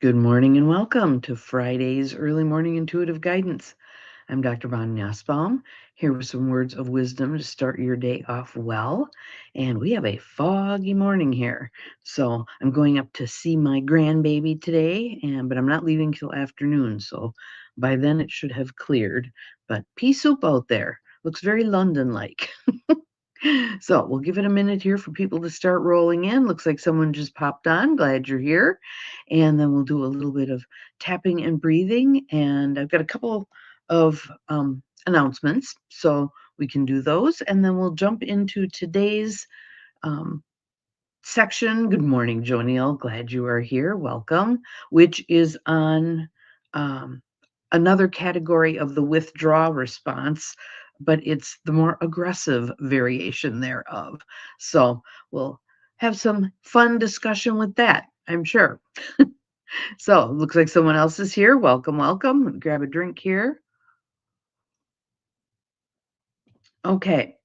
Good morning and welcome to Friday's Early Morning Intuitive Guidance. I'm Dr. Bonnie Nussbaum, here with some words of wisdom to start your day off well. And we have a foggy morning here. So I'm going up to see my grandbaby today, but I'm not leaving till afternoon. So by then it should have cleared. But pea soup out there. Looks very London-like. So we'll give it a minute here for people to start rolling in. Looks like someone just popped on. Glad you're here. And then we'll do a little bit of tapping and breathing. And I've got a couple of announcements, so we can do those. And then we'll jump into today's section. Good morning, Joniel. Glad you are here. Welcome, which is on another category of the withdrawal response, but it's the more aggressive variation thereof. So we'll have some fun discussion with that, I'm sure. So looks like someone else is here. Welcome, welcome. Grab a drink here. Okay.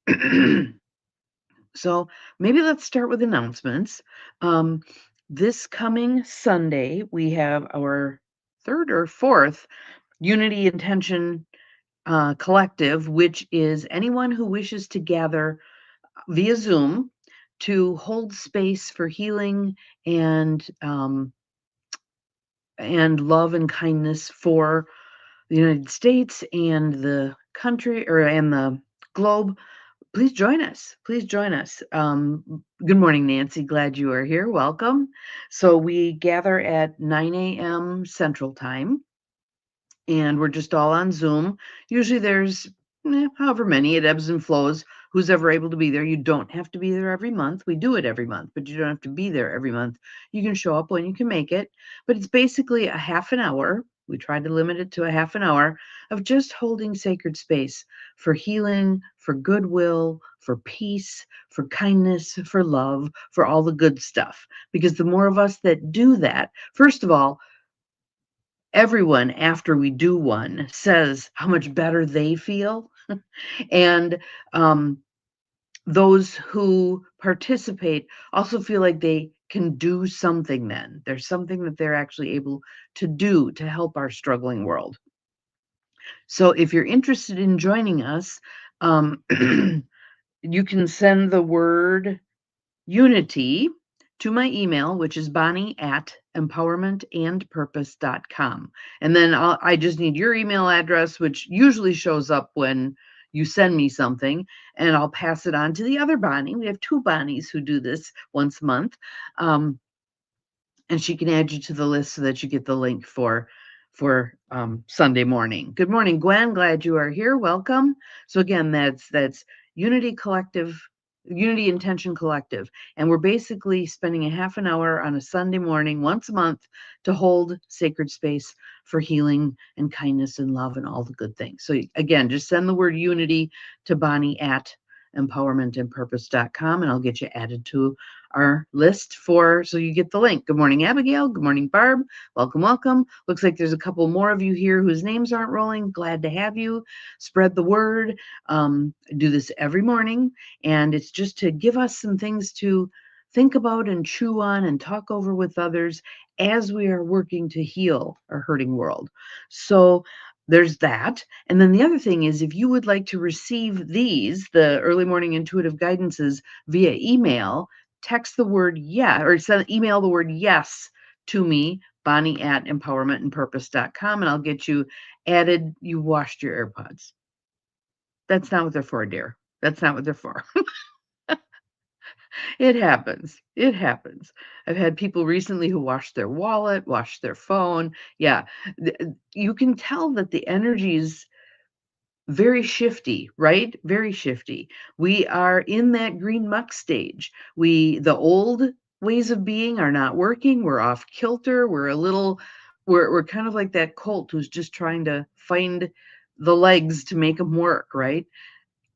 So maybe let's start with announcements. This coming Sunday, we have our third or fourth Unity Intention Collective, which is anyone who wishes to gather via Zoom to hold space for healing and love and kindness for the United States and the country and the globe. Please join us. Please join us. Good morning, Nancy. Glad you are here. Welcome. So we gather at 9 a.m. Central Time, and we're just all on Zoom. Usually there's however many, it ebbs and flows. Who's ever able to be there. You don't have to be there every month. We do it every month, but you don't have to be there every month. You can show up when you can make it, but it's basically a half an hour. We try to limit it to a half an hour of just holding sacred space for healing, for goodwill, for peace, for kindness, for love, for all the good stuff. Because the more of us that do that, first of all, everyone after we do one says how much better they feel. And those who participate also feel like they can do something then. There's something that they're actually able to do to help our struggling world. So if you're interested in joining us, you can send the word unity to my email, which is bonnie@empowermentandpurpose.com. And then I just need your email address, which usually shows up when you send me something, and I'll pass it on to the other Bonnie. We have two Bonnies who do this once a month. And she can add you to the list so that you get the link for Sunday morning. Good morning, Gwen. Glad you are here. Welcome. So again, that's Unity Intention Collective. And we're basically spending a half an hour on a Sunday morning once a month to hold sacred space for healing and kindness and love and all the good things. So again, just send the word unity to bonnie@empowermentandpurpose.com and I'll get you added to our list so you get the link. Good morning, Abigail. Good morning, Barb. Welcome, welcome. Looks like there's a couple more of you here whose names aren't rolling. Glad to have you. Spread the word. I do this every morning, and it's just to give us some things to think about and chew on and talk over with others as we are working to heal our hurting world. So there's that. And then the other thing is, if you would like to receive the early morning intuitive guidances via email, text the word yes, or email the word yes to me, bonnie@empowermentandpurpose.com, and I'll get you added. You washed your AirPods. That's not what they're for, dear. That's not what they're for. It happens. It happens. I've had people recently who washed their wallet, washed their phone. Yeah. You can tell that the energy is very shifty, right? Very shifty. We are in that green muck stage. The old ways of being are not working. We're off kilter. We're kind of like that colt who's just trying to find the legs to make them work, right?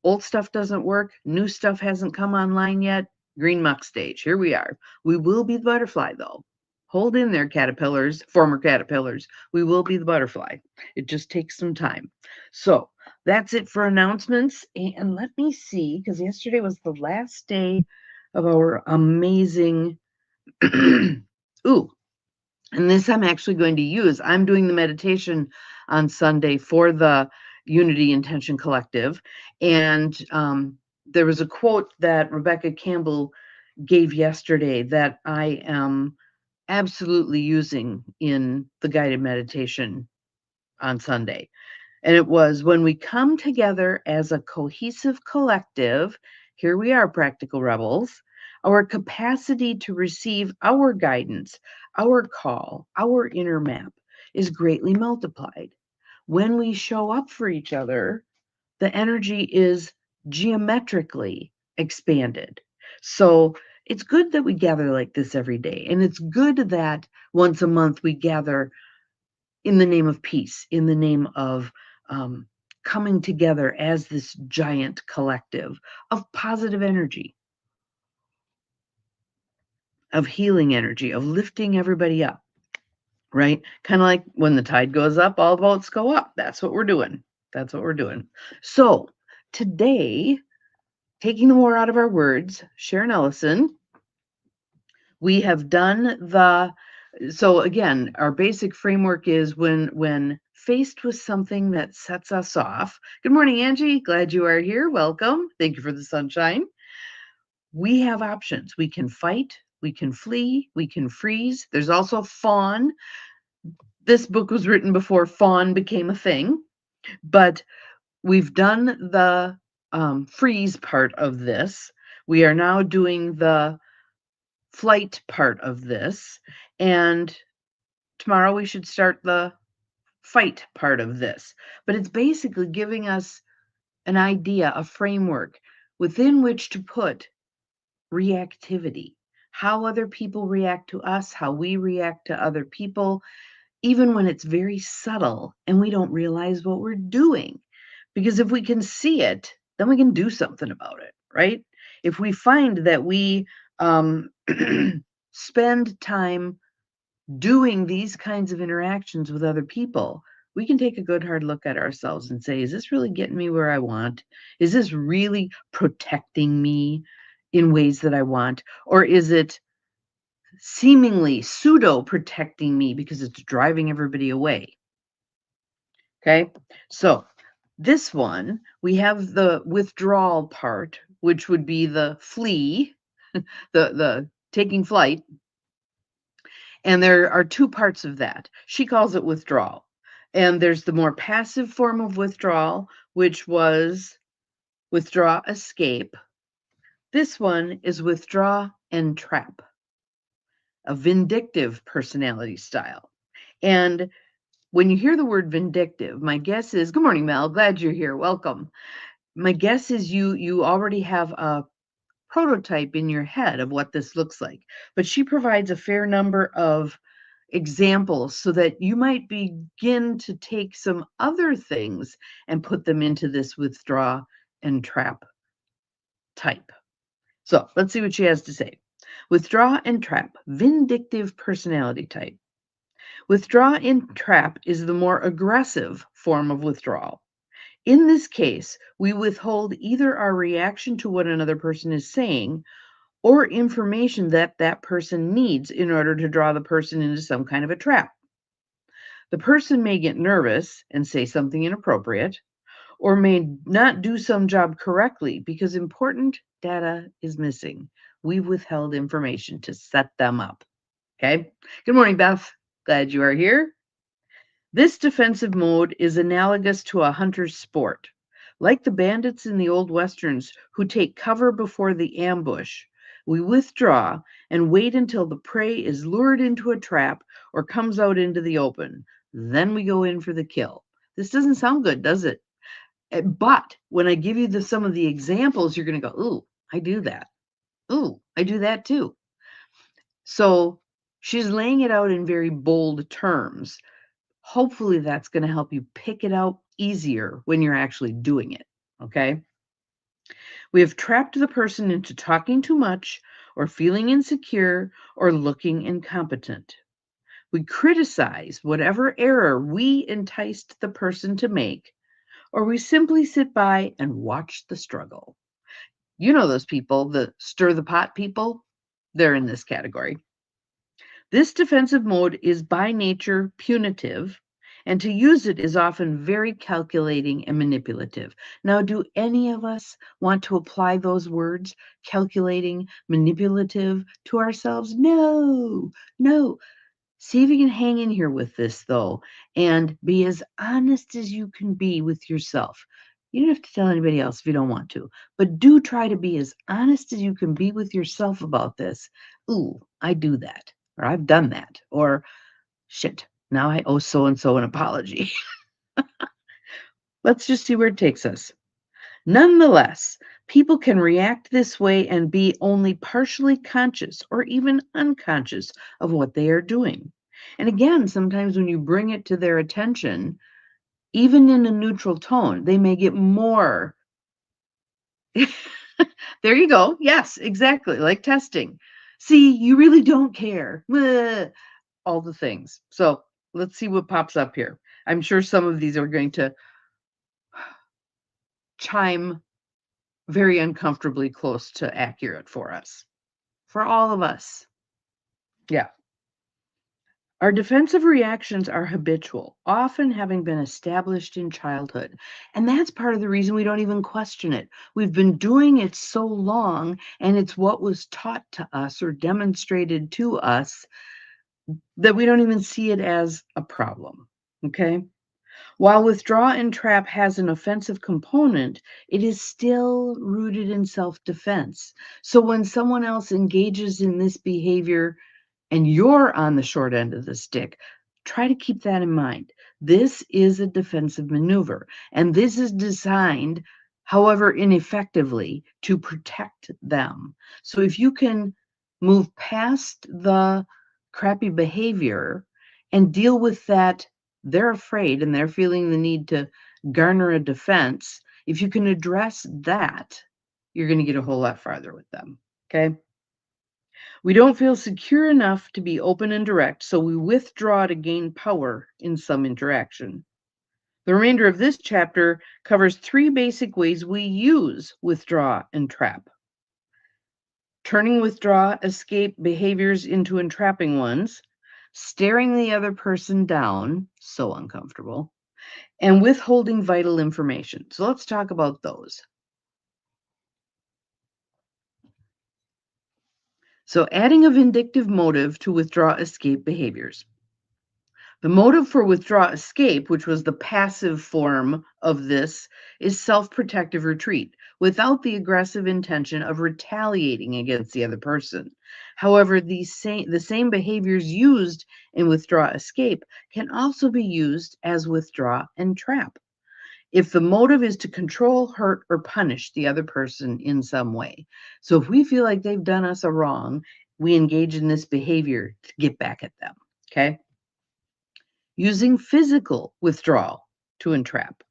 Old stuff doesn't work. New stuff hasn't come online yet. Green muck stage. Here we are. We will be the butterfly, though. Hold in there, caterpillars, former caterpillars. We will be the butterfly. It just takes some time. So that's it for announcements. And let me see, because yesterday was the last day of our amazing. Ooh, And this I'm actually going to use. I'm doing the meditation on Sunday for the Unity Intention Collective. And there was a quote that Rebecca Campbell gave yesterday that I am absolutely using in the guided meditation on Sunday. And it was, when we come together as a cohesive collective, here we are, practical rebels, our capacity to receive our guidance, our call, our inner map is greatly multiplied. When we show up for each other, the energy is geometrically expanded. So it's good that we gather like this every day. And it's good that once a month we gather in the name of peace, in the name of coming together as this giant collective of positive energy, of healing energy, of lifting everybody up, right? Kind of like when the tide goes up, all boats go up. That's what we're doing. That's what we're doing. So today, taking the more out of our words, Sharon Ellison, we have done the, so again, our basic framework is when faced with something that sets us off. Good morning, Angie. Glad you are here. Welcome. Thank you for the sunshine. We have options. We can fight, we can flee, we can freeze. There's also fawn. This book was written before fawn became a thing, but we've done the freeze part of this. We are now doing the flight part of this, and tomorrow we should start the fight part of this. But it's basically giving us an idea, a framework within which to put reactivity, how other people react to us, how we react to other people, even when it's very subtle and we don't realize what we're doing. Because if we can see it, then we can do something about it, right? If we find that we spend time doing these kinds of interactions with other people, we can take a good hard look at ourselves and say, is this really getting me where I want? Is this really protecting me in ways that I want? Or is it seemingly pseudo protecting me because it's driving everybody away? Okay, so this one, we have the withdrawal part, which would be the flee, the taking flight. And there are two parts of that. She calls it withdrawal. And there's the more passive form of withdrawal, which was withdraw, escape. This one is withdraw and trap, a vindictive personality style. And when you hear the word vindictive, my guess is, good morning, Mel, glad you're here, welcome. My guess is you already have a prototype in your head of what this looks like, but she provides a fair number of examples so that you might begin to take some other things and put them into this withdraw and trap type. So let's see what she has to say. Withdraw and trap, vindictive personality type. Withdraw and trap is the more aggressive form of withdrawal. In this case, we withhold either our reaction to what another person is saying or information that that person needs in order to draw the person into some kind of a trap. The person may get nervous and say something inappropriate, or may not do some job correctly because important data is missing. We've withheld information to set them up. Okay. Good morning, Beth. Glad you are here. This defensive mode is analogous to a hunter's sport. Like the bandits in the old westerns who take cover before the ambush, we withdraw and wait until the prey is lured into a trap or comes out into the open. Then we go in for the kill. This doesn't sound good, does it? But when I give you some of the examples, you're going to go, ooh, I do that. Ooh, I do that too. So she's laying it out in very bold terms. Hopefully that's going to help you pick it out easier when you're actually doing it, okay? We have trapped the person into talking too much or feeling insecure or looking incompetent. We criticize whatever error we enticed the person to make, or we simply sit by and watch the struggle. You know those people, the stir the pot people, they're in this category. This defensive mode is by nature punitive, and to use it is often very calculating and manipulative. Now, do any of us want to apply those words, calculating, manipulative, to ourselves? No, no. See if you can hang in here with this, though, and be as honest as you can be with yourself. You don't have to tell anybody else if you don't want to, but do try to be as honest as you can be with yourself about this. Ooh, I do that, or I've done that, or shit, now I owe so and so an apology. Let's just see where it takes us. Nonetheless, people can react this way and be only partially conscious or even unconscious of what they are doing. And again, sometimes when you bring it to their attention, even in a neutral tone, they may get more. There you go. Yes, exactly. Like testing. See, you really don't care. Bleh, all the things. So let's see what pops up here. I'm sure some of these are going to chime very uncomfortably close to accurate for us. For all of us. Yeah. Our defensive reactions are habitual, often having been established in childhood. And that's part of the reason we don't even question it. We've been doing it so long, and it's what was taught to us or demonstrated to us that we don't even see it as a problem. Okay? While withdraw and trap has an offensive component, it is still rooted in self defense. So when someone else engages in this behavior, and you're on the short end of the stick, try to keep that in mind. This is a defensive maneuver, and this is designed, however ineffectively, to protect them. So if you can move past the crappy behavior and deal with that, they're afraid and they're feeling the need to garner a defense. If you can address that, you're going to get a whole lot farther with them. Okay. We don't feel secure enough to be open and direct, so we withdraw to gain power in some interaction. The remainder of this chapter covers 3 basic ways we use withdraw and trap. Turning withdraw, escape behaviors into entrapping ones, staring the other person down, so uncomfortable, and withholding vital information. So let's talk about those. So adding a vindictive motive to withdraw escape behaviors. The motive for withdraw escape, which was the passive form of this, is self-protective retreat without the aggressive intention of retaliating against the other person. However, the same behaviors used in withdraw escape can also be used as withdraw and trap if the motive is to control, hurt, or punish the other person in some way. So if we feel like they've done us a wrong, we engage in this behavior to get back at them. Okay? Using physical withdrawal to entrap.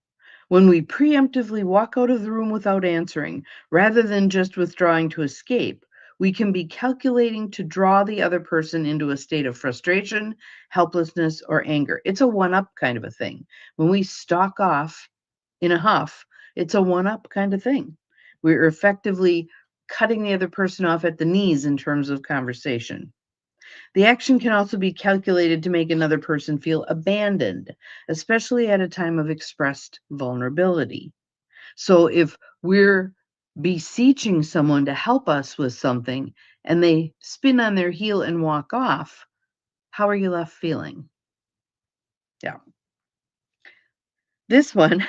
When we preemptively walk out of the room without answering, rather than just withdrawing to escape, we can be calculating to draw the other person into a state of frustration, helplessness, or anger. It's a one-up kind of a thing. When we stalk off in a huff, it's a one-up kind of thing. We're effectively cutting the other person off at the knees in terms of conversation. The action can also be calculated to make another person feel abandoned, especially at a time of expressed vulnerability. So if we're beseeching someone to help us with something and they spin on their heel and walk off, how are you left feeling? Yeah. This one,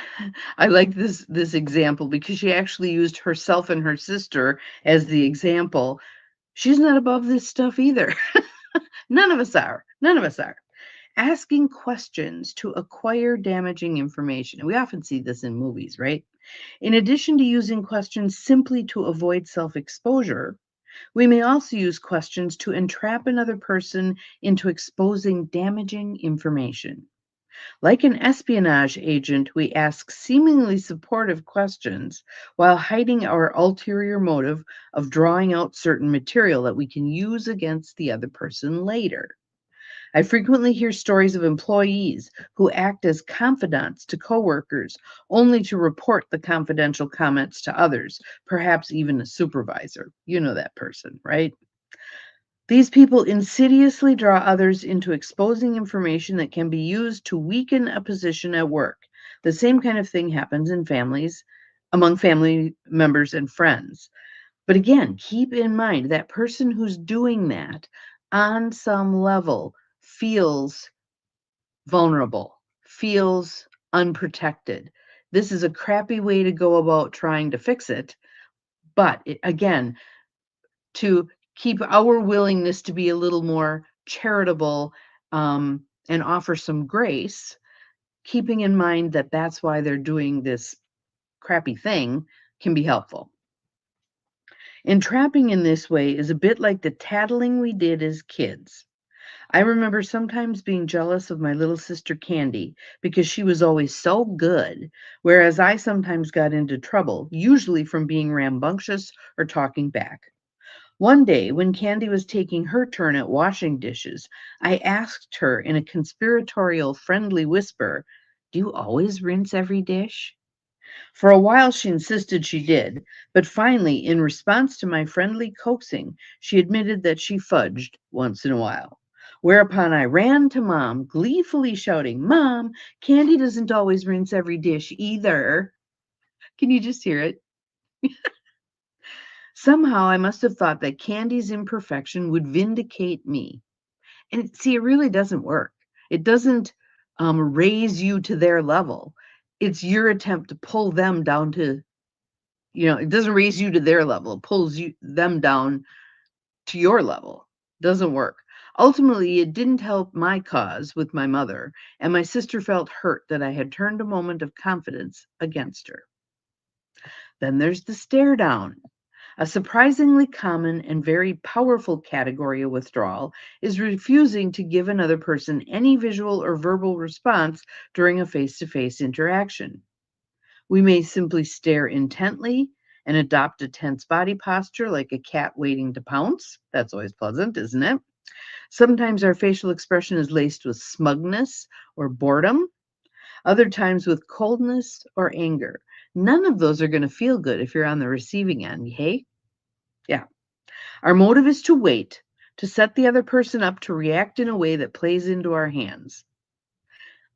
I like this example because she actually used herself and her sister as the example. She's not above this stuff either. None of us are. None of us are. Asking questions to acquire damaging information. We often see this in movies, right? In addition to using questions simply to avoid self-exposure, we may also use questions to entrap another person into exposing damaging information. Like an espionage agent, we ask seemingly supportive questions while hiding our ulterior motive of drawing out certain material that we can use against the other person later. I frequently hear stories of employees who act as confidants to coworkers only to report the confidential comments to others, perhaps even a supervisor. You know that person, right? These people insidiously draw others into exposing information that can be used to weaken a position at work. The same kind of thing happens in families, among family members and friends. But again, keep in mind that person who's doing that on some level feels vulnerable, feels unprotected. This is a crappy way to go about trying to fix it. But again, to keep our willingness to be a little more charitable and offer some grace, keeping in mind that that's why they're doing this crappy thing can be helpful. Entrapping in this way is a bit like the tattling we did as kids. I remember sometimes being jealous of my little sister Candy because she was always so good, whereas I sometimes got into trouble, usually from being rambunctious or talking back. One day, when Candy was taking her turn at washing dishes, I asked her in a conspiratorial, friendly whisper, "Do you always rinse every dish?" For a while, she insisted she did, but finally, in response to my friendly coaxing, she admitted that she fudged once in a while. Whereupon I ran to Mom, gleefully shouting, "Mom, Candy doesn't always rinse every dish either." Can you just hear it? Somehow I must have thought that Candy's imperfection would vindicate me. And see, it really doesn't work. It doesn't raise you to their level. It's your attempt to pull them down to, it doesn't raise you to their level. It pulls them down to your level. Doesn't work. Ultimately, it didn't help my cause with my mother, and my sister felt hurt that I had turned a moment of confidence against her. Then there's the stare down. A surprisingly common and very powerful category of withdrawal is refusing to give another person any visual or verbal response during a face-to-face interaction. We may simply stare intently and adopt a tense body posture like a cat waiting to pounce. That's always pleasant, isn't it? Sometimes our facial expression is laced with smugness or boredom, other times with coldness or anger. None of those are going to feel good if you're on the receiving end, hey? Yeah. Our motive is to wait, to set the other person up to react in a way that plays into our hands.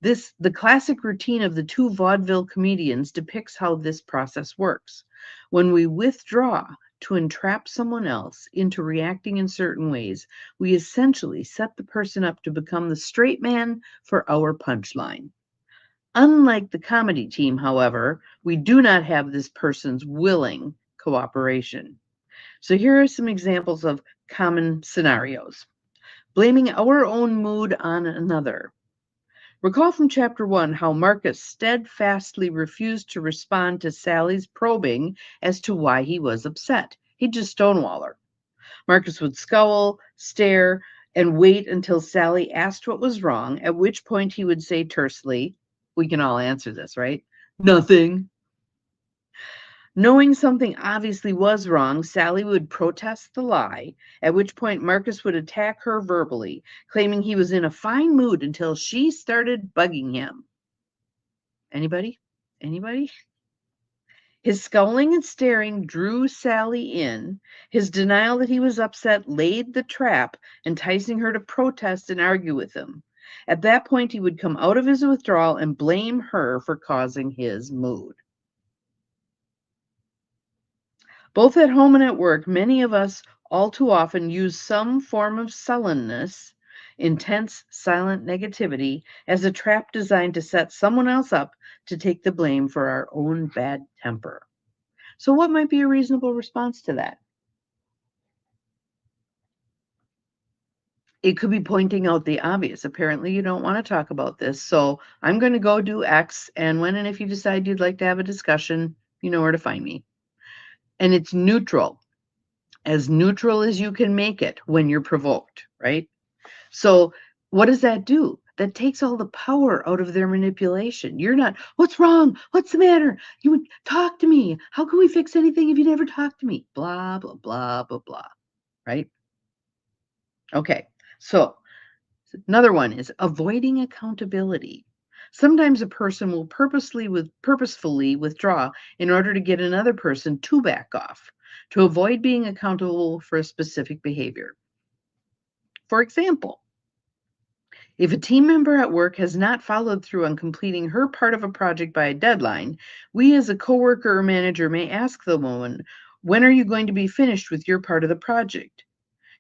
The classic routine of the two vaudeville comedians depicts how this process works. When we withdraw to entrap someone else into reacting in certain ways, we essentially set the person up to become the straight man for our punchline. Unlike the comedy team, however, we do not have this person's willing cooperation. So here are some examples of common scenarios. Blaming our own mood on another. Recall from chapter 1 how Marcus steadfastly refused to respond to Sally's probing as to why he was upset. He'd just stonewall her. Marcus would scowl, stare, and wait until Sally asked what was wrong, at which point he would say tersely, we can all answer this, right? Nothing. Knowing something obviously was wrong, Sally would protest the lie, at which point Marcus would attack her verbally, claiming he was in a fine mood until she started bugging him. Anybody? Anybody? His scowling and staring drew Sally in. His denial that he was upset laid the trap, enticing her to protest and argue with him. At that point, he would come out of his withdrawal and blame her for causing his mood. Both at home and at work, many of us all too often use some form of sullenness, intense, silent negativity, as a trap designed to set someone else up to take the blame for our own bad temper. So, what might be a reasonable response to that? It could be pointing out the obvious. Apparently, you don't want to talk about this, so I'm going to go do X, and when and if you decide you'd like to have a discussion, you know where to find me. And it's neutral as you can make it when you're provoked, right? So what does that do? That takes all the power out of their manipulation. You're not, what's wrong? What's the matter? You would talk to me. How can we fix anything if you never talk to me? Blah, blah, blah, blah, blah, right? Okay, so another one is avoiding accountability. Sometimes a person will purposefully withdraw in order to get another person to back off, to avoid being accountable for a specific behavior. For example, if a team member at work has not followed through on completing her part of a project by a deadline, we as a coworker or manager may ask the woman, "When are you going to be finished with your part of the project?"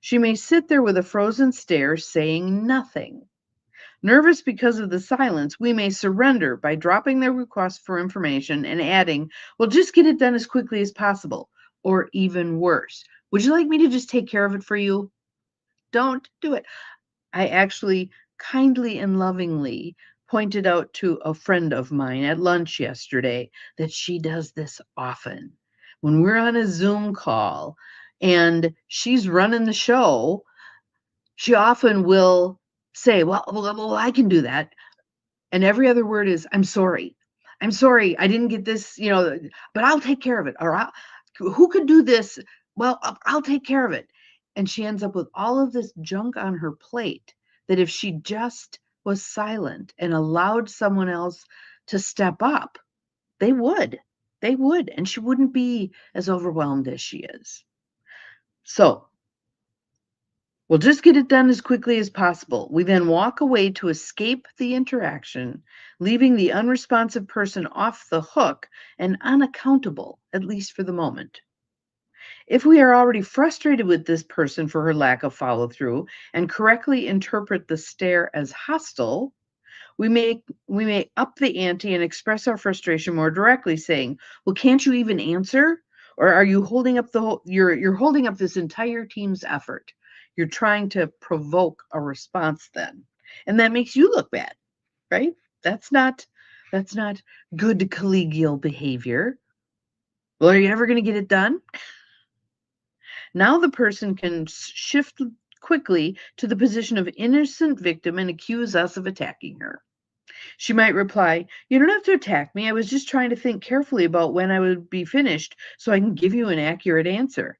She may sit there with a frozen stare, saying nothing. Nervous because of the silence, we may surrender by dropping their request for information and adding, "Well, just get it done as quickly as possible." Or even worse, "Would you like me to just take care of it for you?" Don't do it. I actually kindly and lovingly pointed out to a friend of mine at lunch yesterday that she does this often. When we're on a Zoom call and she's running the show, she often will say, "Well, I can do that." And every other word is, "I'm sorry. I'm sorry. I didn't get this, but I'll take care of it." Or who could do this? Well, I'll take care of it. And she ends up with all of this junk on her plate that if she just was silent and allowed someone else to step up, they would. They would. And she wouldn't be as overwhelmed as she is. So we'll just get it done as quickly as possible. We then walk away to escape the interaction, leaving the unresponsive person off the hook and unaccountable, at least for the moment. If we are already frustrated with this person for her lack of follow through and correctly interpret the stare as hostile, we may up the ante and express our frustration more directly, saying, "Well, can't you even answer? Or are you holding up you're holding up this entire team's effort? You're trying to provoke a response then." And that makes you look bad, right? That's not that's not good collegial behavior. "Well, are you ever going to get it done?" Now the person can shift quickly to the position of innocent victim and accuse us of attacking her. She might reply, "You don't have to attack me. I was just trying to think carefully about when I would be finished so I can give you an accurate answer."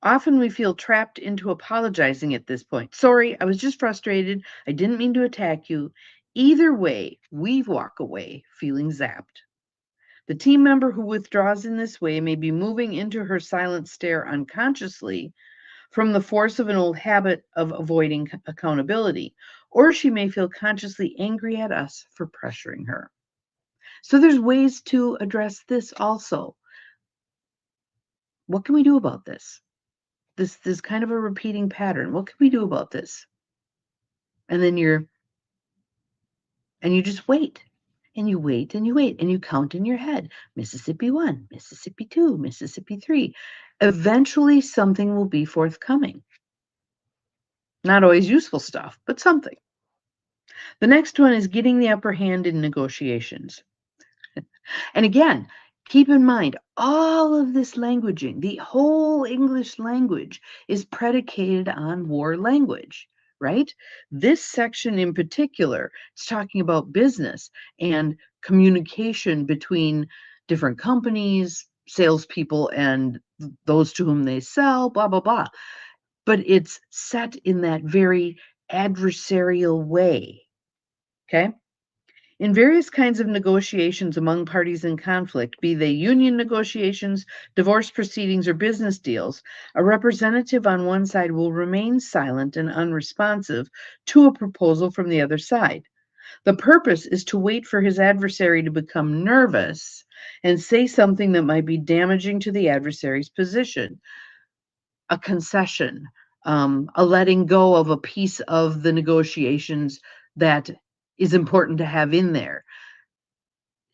Often we feel trapped into apologizing at this point. "Sorry, I was just frustrated. I didn't mean to attack you." Either way, we walk away feeling zapped. The team member who withdraws in this way may be moving into her silent stare unconsciously from the force of an old habit of avoiding accountability, or she may feel consciously angry at us for pressuring her. So there's ways to address this also. What can we do about this? This kind of a repeating pattern. What can we do about this? And then you just wait. And you wait and you wait and you count in your head. Mississippi 1, Mississippi 2, Mississippi 3. Eventually something will be forthcoming. Not always useful stuff, but something. The next one is getting the upper hand in negotiations. And again, keep in mind, all of this languaging, the whole English language is predicated on war language, right? This section in particular is talking about business and communication between different companies, salespeople, and those to whom they sell, blah, blah, blah. But it's set in that very adversarial way. Okay. In various kinds of negotiations among parties in conflict, be they union negotiations, divorce proceedings, or business deals, a representative on one side will remain silent and unresponsive to a proposal from the other side. The purpose is to wait for his adversary to become nervous and say something that might be damaging to the adversary's position, a concession, a letting go of a piece of the negotiations that is important to have in there.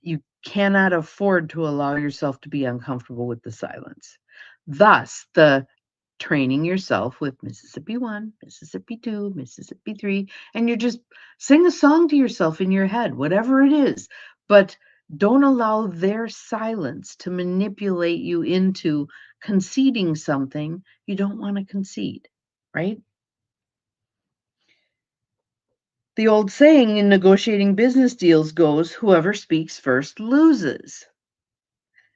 You cannot afford to allow yourself to be uncomfortable with the silence. Thus, the training yourself with Mississippi 1, Mississippi 2, Mississippi 3, and you just sing a song to yourself in your head, whatever it is. But don't allow their silence to manipulate you into conceding something you don't want to concede, right? The old saying in negotiating business deals goes, "Whoever speaks first loses."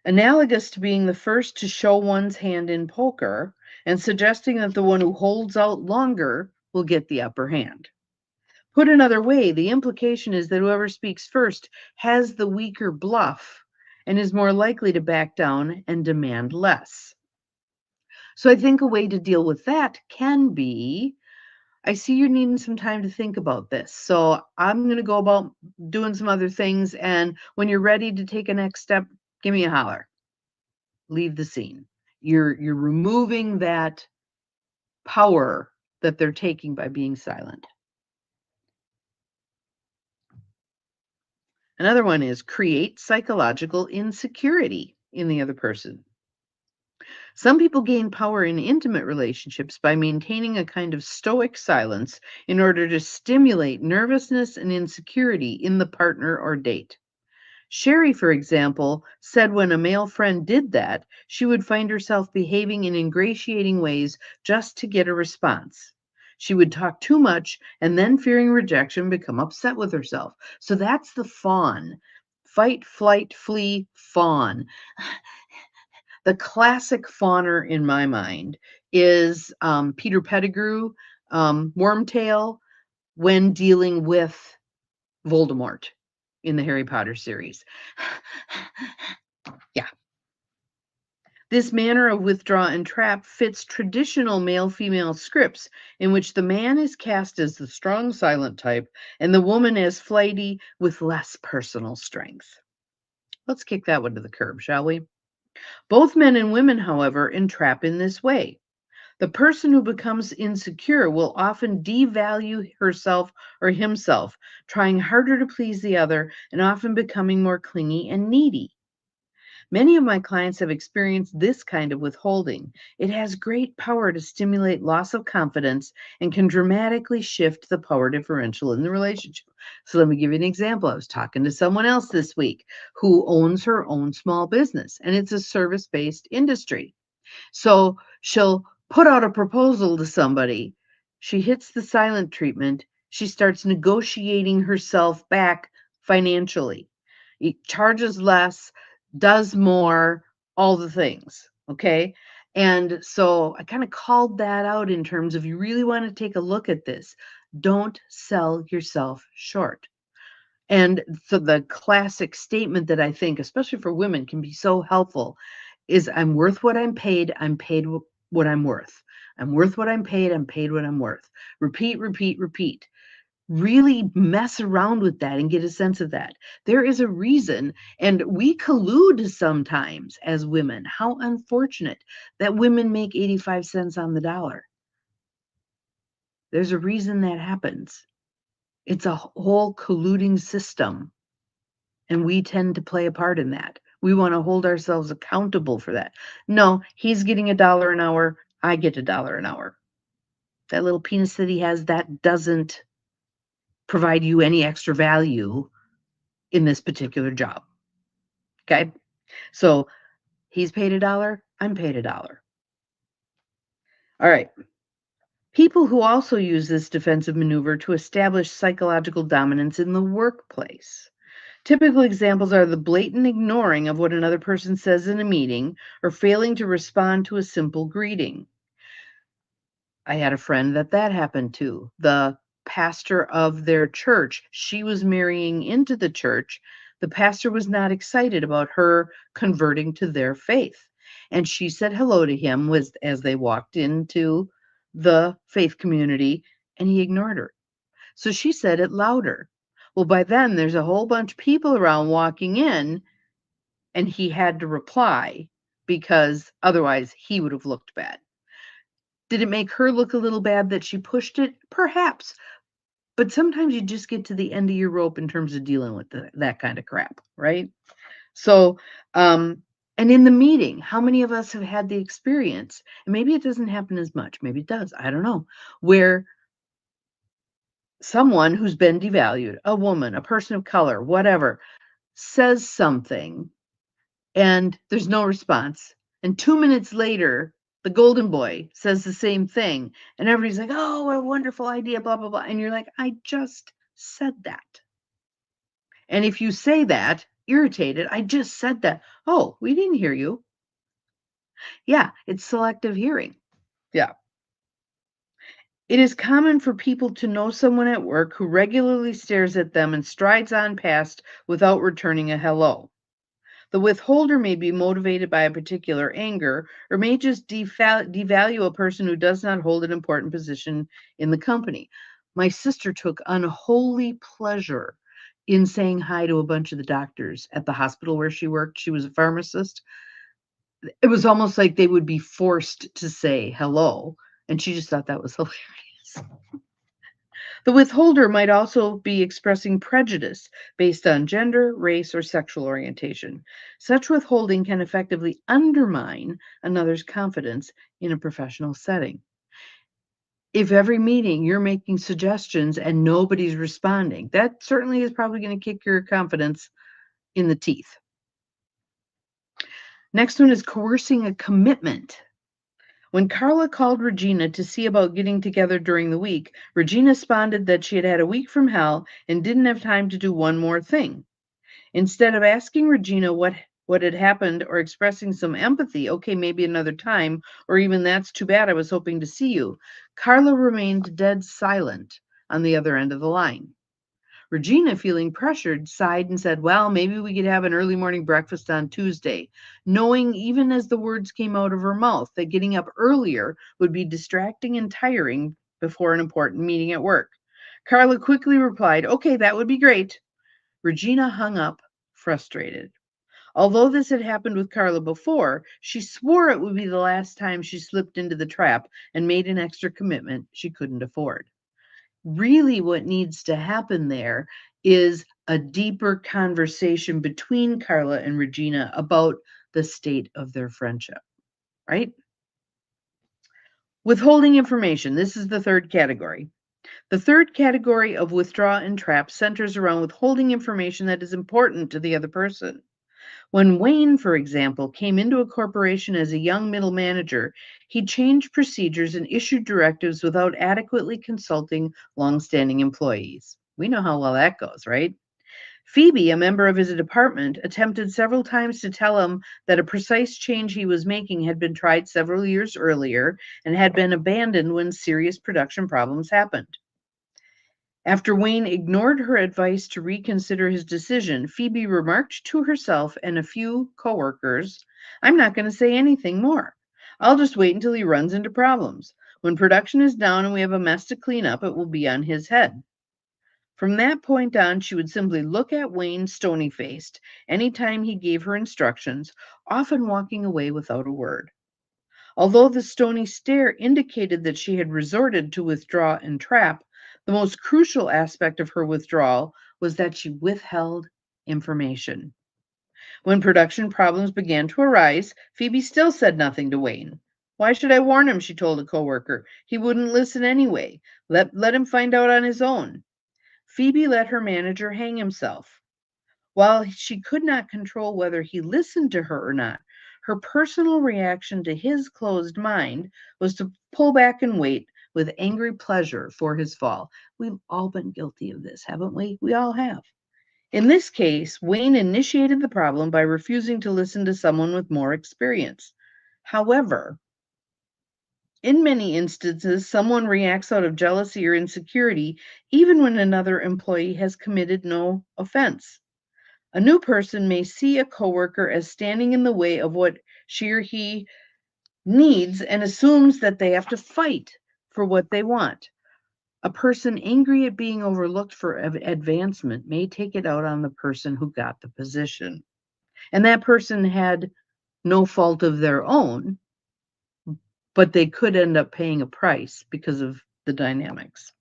Analogous to being the first to show one's hand in poker and suggesting that the one who holds out longer will get the upper hand. Put another way, the implication is that whoever speaks first has the weaker bluff and is more likely to back down and demand less. So I think a way to deal with that can be, I see you're needing some time to think about this. So I'm going to go about doing some other things. And when you're ready to take a next step, give me a holler. Leave the scene. You're removing that power that they're taking by being silent. Another one is create psychological insecurity in the other person. Some people gain power in intimate relationships by maintaining a kind of stoic silence in order to stimulate nervousness and insecurity in the partner or date. Sherry, for example, said when a male friend did that, she would find herself behaving in ingratiating ways just to get a response. She would talk too much and then, fearing rejection, become upset with herself. So that's the fawn. Fight, flight, flee, fawn. The classic fawner in my mind is Peter Pettigrew, Wormtail, when dealing with Voldemort in the Harry Potter series. Yeah. This manner of withdraw and trap fits traditional male-female scripts in which the man is cast as the strong silent type and the woman as flighty with less personal strength. Let's kick that one to the curb, shall we? Both men and women, however, entrap in this way. The person who becomes insecure will often devalue herself or himself, trying harder to please the other and often becoming more clingy and needy. Many of my clients have experienced this kind of withholding. It has great power to stimulate loss of confidence and can dramatically shift the power differential in the relationship. So let me give you an example. I was talking to someone else this week who owns her own small business, and it's a service-based industry. So she'll put out a proposal to somebody. She hits the silent treatment. She starts negotiating herself back financially. Charges less, does more, all the things. Okay. And so I kind of called that out in terms of, you really want to take a look at this. Don't sell yourself short. And so the classic statement that I think, especially for women, can be so helpful is, I'm worth what I'm paid. I'm paid what I'm worth. I'm worth what I'm paid. I'm paid what I'm worth. Repeat, repeat, repeat. Really mess around with that and get a sense of that. There is a reason, and we collude sometimes as women. How unfortunate that women make 85 cents on the dollar. There's a reason that happens. It's a whole colluding system, and we tend to play a part in that. We want to hold ourselves accountable for that. No, he's getting $1 an hour. I get $1 an hour. That little penis that he has, that doesn't provide you any extra value in this particular job. Okay. So he's paid $1. I'm paid $1. All right. People who also use this defensive maneuver to establish psychological dominance in the workplace. Typical examples are the blatant ignoring of what another person says in a meeting or failing to respond to a simple greeting. I had a friend that happened to. The pastor of their church, she was marrying into the church. The pastor was not excited about her converting to their faith. And she said hello to him as they walked into the faith community, and he ignored her. So she said it louder. Well, by then there's a whole bunch of people around walking in, and he had to reply because otherwise he would have looked bad. Did it make her look a little bad that she pushed it? Perhaps. But sometimes you just get to the end of your rope in terms of dealing with that kind of crap, right? So, and in the meeting, how many of us have had the experience, and maybe it doesn't happen as much, maybe it does, I don't know, where someone who's been devalued, a woman, a person of color, whatever, says something and there's no response. And 2 minutes later, the golden boy says the same thing. And everybody's like, oh, what a wonderful idea, blah, blah, blah. And you're like, I just said that. And if you say that, irritated, I just said that. Oh, we didn't hear you. Yeah, it's selective hearing. Yeah. It is common for people to know someone at work who regularly stares at them and strides on past without returning a hello. The withholder may be motivated by a particular anger or may just devalue a person who does not hold an important position in the company. My sister took unholy pleasure in saying hi to a bunch of the doctors at the hospital where she worked. She was a pharmacist. It was almost like they would be forced to say hello, and she just thought that was hilarious. The withholder might also be expressing prejudice based on gender, race, or sexual orientation. Such withholding can effectively undermine another's confidence in a professional setting. If every meeting you're making suggestions and nobody's responding, that certainly is probably going to kick your confidence in the teeth. Next one is coercing a commitment. When Carla called Regina to see about getting together during the week, Regina responded that she had had a week from hell and didn't have time to do one more thing. Instead of asking Regina what had happened or expressing some empathy, okay, maybe another time, or even that's too bad, I was hoping to see you, Carla remained dead silent on the other end of the line. Regina, feeling pressured, sighed and said, well, maybe we could have an early morning breakfast on Tuesday, knowing even as the words came out of her mouth that getting up earlier would be distracting and tiring before an important meeting at work. Carla quickly replied, okay, that would be great. Regina hung up, frustrated. Although this had happened with Carla before, she swore it would be the last time she slipped into the trap and made an extra commitment she couldn't afford. Really, what needs to happen there is a deeper conversation between Carla and Regina about the state of their friendship, right? Withholding information. This is the third category. The third category of withdraw and trap centers around withholding information that is important to the other person. When Wayne, for example, came into a corporation as a young middle manager, he changed procedures and issued directives without adequately consulting longstanding employees. We know how well that goes, right? Phoebe, a member of his department, attempted several times to tell him that a precise change he was making had been tried several years earlier and had been abandoned when serious production problems happened. After Wayne ignored her advice to reconsider his decision, Phoebe remarked to herself and a few coworkers, I'm not going to say anything more. I'll just wait until he runs into problems. When production is down and we have a mess to clean up, it will be on his head. From that point on, she would simply look at Wayne stony-faced anytime he gave her instructions, often walking away without a word. Although the stony stare indicated that she had resorted to withdraw and trap, the most crucial aspect of her withdrawal was that she withheld information. When production problems began to arise, Phoebe still said nothing to Wayne. Why should I warn him? She told a coworker. He wouldn't listen anyway. Let him find out on his own. Phoebe let her manager hang himself. While she could not control whether he listened to her or not, her personal reaction to his closed mind was to pull back and wait with angry pleasure for his fall. We've all been guilty of this, haven't we? We all have. In this case, Wayne initiated the problem by refusing to listen to someone with more experience. However, in many instances, someone reacts out of jealousy or insecurity, even when another employee has committed no offense. A new person may see a coworker as standing in the way of what she or he needs and assumes that they have to fight for what they want. A person angry at being overlooked for advancement may take it out on the person who got the position. And that person had no fault of their own, but they could end up paying a price because of the dynamics.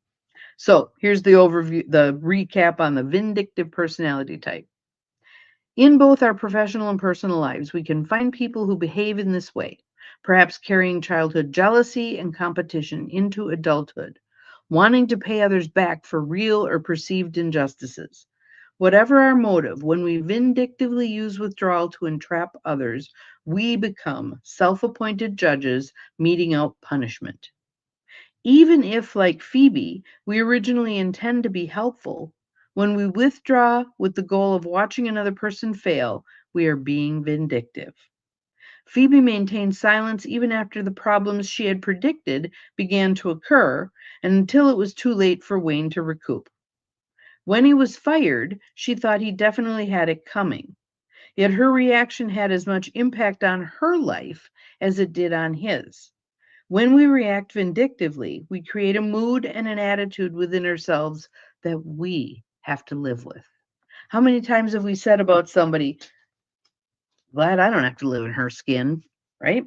So here's the overview, the recap on the vindictive personality type. In both our professional and personal lives, we can find people who behave in this way, perhaps carrying childhood jealousy and competition into adulthood, wanting to pay others back for real or perceived injustices. Whatever our motive, when we vindictively use withdrawal to entrap others, we become self-appointed judges meting out punishment. Even if, like Phoebe, we originally intend to be helpful, when we withdraw with the goal of watching another person fail, we are being vindictive. Phoebe maintained silence even after the problems she had predicted began to occur, and until it was too late for Wayne to recoup. When he was fired, she thought he definitely had it coming. Yet her reaction had as much impact on her life as it did on his. When we react vindictively, we create a mood and an attitude within ourselves that we have to live with. How many times have we said about somebody, glad I don't have to live in her skin, right?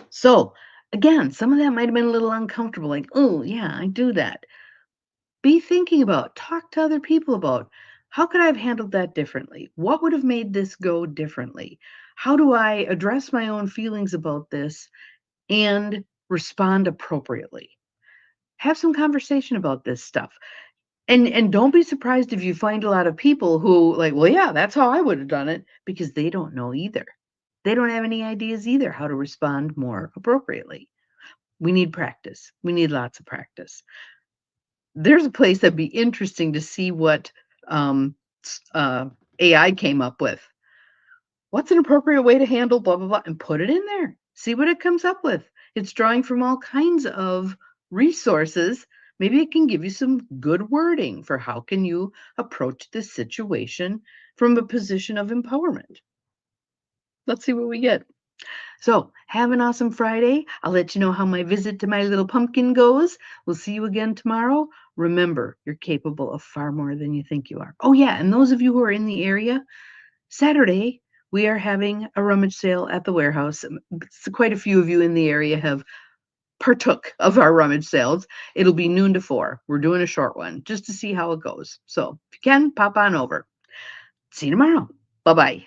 So, again, some of that might have been a little uncomfortable, like, oh, yeah, I do that. Be thinking about, talk to other people about, how could I have handled that differently? What would have made this go differently? How do I address my own feelings about this and respond appropriately? Have some conversation about this stuff. And don't be surprised if you find a lot of people who like, well, yeah, that's how I would have done it because they don't know either. They don't have any ideas either how to respond more appropriately. We need practice. We need lots of practice. There's a place that'd be interesting to see what um, AI came up with. What's an appropriate way to handle blah, blah, blah, and put it in there. See what it comes up with. It's drawing from all kinds of resources. Maybe it can give you some good wording for how can you approach this situation from a position of empowerment. Let's see what we get. So, have an awesome Friday. I'll let you know how my visit to my little pumpkin goes. We'll see you again tomorrow. Remember, you're capable of far more than you think you are. Oh, yeah, and those of you who are in the area, Saturday, we are having a rummage sale at the warehouse. Quite a few of you in the area have partook of our rummage sales. It'll be noon to 4. We're doing a short one just to see how it goes. So if you can, pop on over. See you tomorrow. Bye-bye.